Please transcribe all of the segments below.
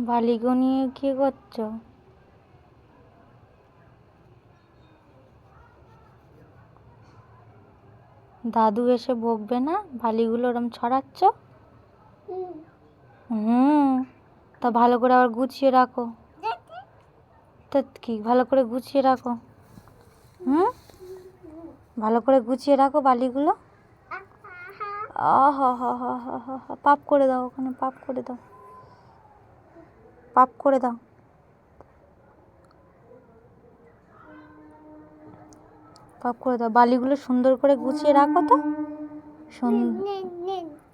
বালিগো নিয়ে কি করছো? দাদু এসে বকবে না বালিগুলো ওরম ছড়াচ্ছ? তা ভালো করে আবার গুছিয়ে রাখো। তা কি ভালো করে গুছিয়ে রাখো। ভালো করে গুছিয়ে রাখো বালিগুলো। পাপ করে দাও, ওখানে পাপ করে দাও, পাপ করে দাও। পাপ করে দাও, বালিগুলো সুন্দর করে গুছিয়ে রাখো তো।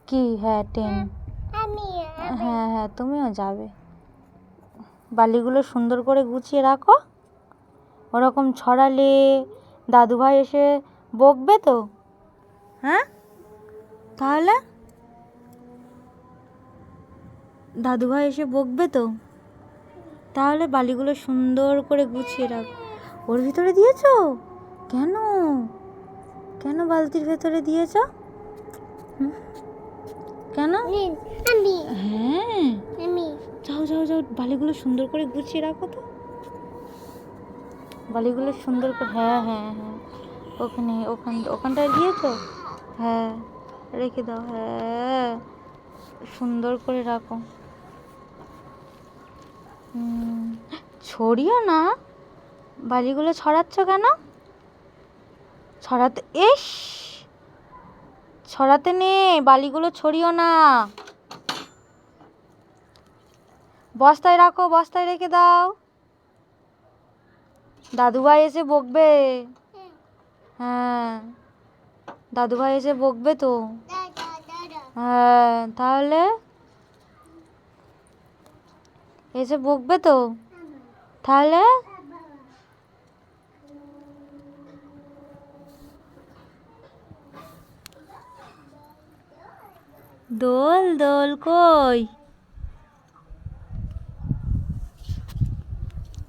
কি? হ্যাঁ টেন। হ্যাঁ হ্যাঁ তুমিও যাবে। বালিগুলো সুন্দর করে গুছিয়ে রাখো। ওরকম ছড়ালে দাদুভাই এসে বকবে তো। হ্যাঁ তাহলে দাদুভাই এসে বকবে তো। তাহলে বালিগুলো সুন্দর করে গুছিয়ে রাখো। ওর ভিতরে দিয়েছো কেন? কেন বালতির ভেতরে দিয়েছ? কেন? হ্যাঁ যাও যাও যাও, বালিগুলো সুন্দর করে গুছিয়ে রাখো তো। বালিগুলো সুন্দর করে, হ্যাঁ হ্যাঁ হ্যাঁ ওখানে ওখানটায় দিয়েছো। হ্যাঁ রেখে দাও। হ্যাঁ সুন্দর করে রাখো। ছড়িও না। বালিগুলো ছড়াচ্ছ কেন? ছড়াতে ছড়াতে নেই, বালিগুলো ছড়িও না। বস্তায় রাখো, বস্তায় রেখে দাও। দাদুভাই এসে বকবে। হ্যাঁ দাদুভাই এসে বকবে তো। হ্যাঁ তাহলে এসে বকবে তো। তাহলে দোল দোল কই?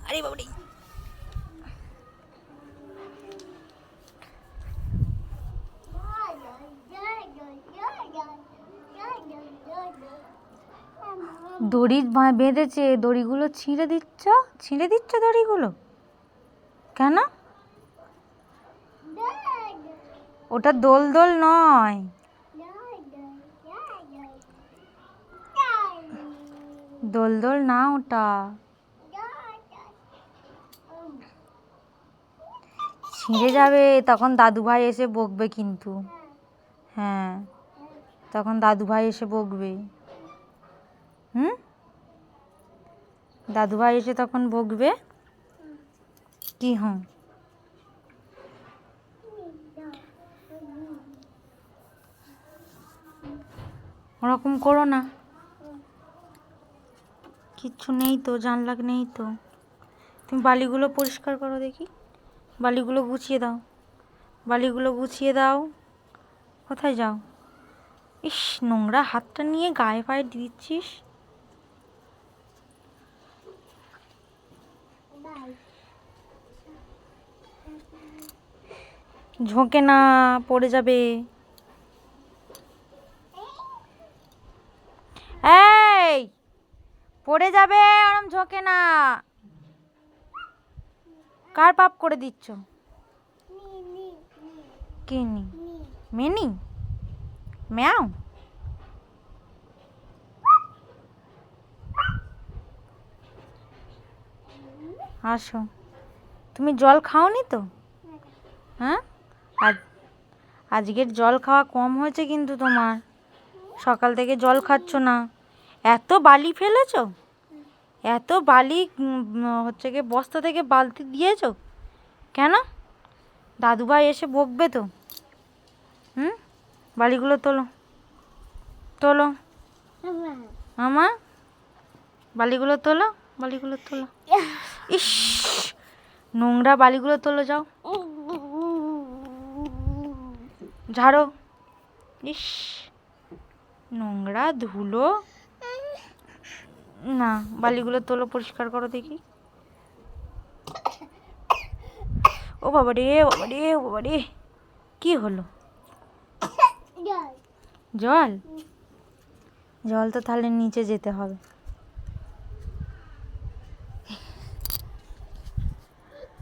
আরে বাবারে, দড়ি বেঁধেছে, দড়িগুলো ছিঁড়ে দিচ্ছ দড়িগুলো কেন? ওটা দোল দোল নয়। দোল দোল না ওটা। ছিঁড়ে যাবে, তখন দাদুভাই এসে বকবে কিন্তু। হ্যাঁ তখন দাদুভাই এসে বকবে। দাদুভাই এসে তখন বকবে। কি ওরকম করো না। কিচ্ছু নেই তো, জানলা নেই তো। তুমি বালিগুলো পরিষ্কার করো দেখি। বালিগুলো গুছিয়ে দাও, বালিগুলো গুছিয়ে দাও। কোথায় যাও? ইস নোংরা হাতটা নিয়ে গায়ে পায়ে দিচ্ছিস। ঝোঁকে না, পড়ে যাবে। এই পড়ে যাবে, ওরম ঝোঁকে না। কার পাপ করে দিচ্ছ? কে নি? মিনি? ম্যাও? আসো। তুমি জল খাওনি তো? হ্যাঁ আজকের জল খাওয়া কম হয়েছে কিন্তু তোমার। সকাল থেকে জল খাচ্ছ না। এত বালি ফেলেছ, এত বালি হচ্ছে কি বস্তা থেকে বালতি দিয়েছ কেন? দাদুভাই এসে বকবে তো। বালিগুলো তোলো, তোলো মামা, বালিগুলো তোলো, বালিগুলো তোলো। ইস নোংরা বালিগুলো তোলো, যাও ঝাড়ো। ইস নোংরা ধুলো। না বালিগুলো তোলো, পরিষ্কার করো দেখি। ও বাবা রে, বাবা রে, বাবা রে, কি হলো? জল? জল তো তাহলে নিচে যেতে হবে।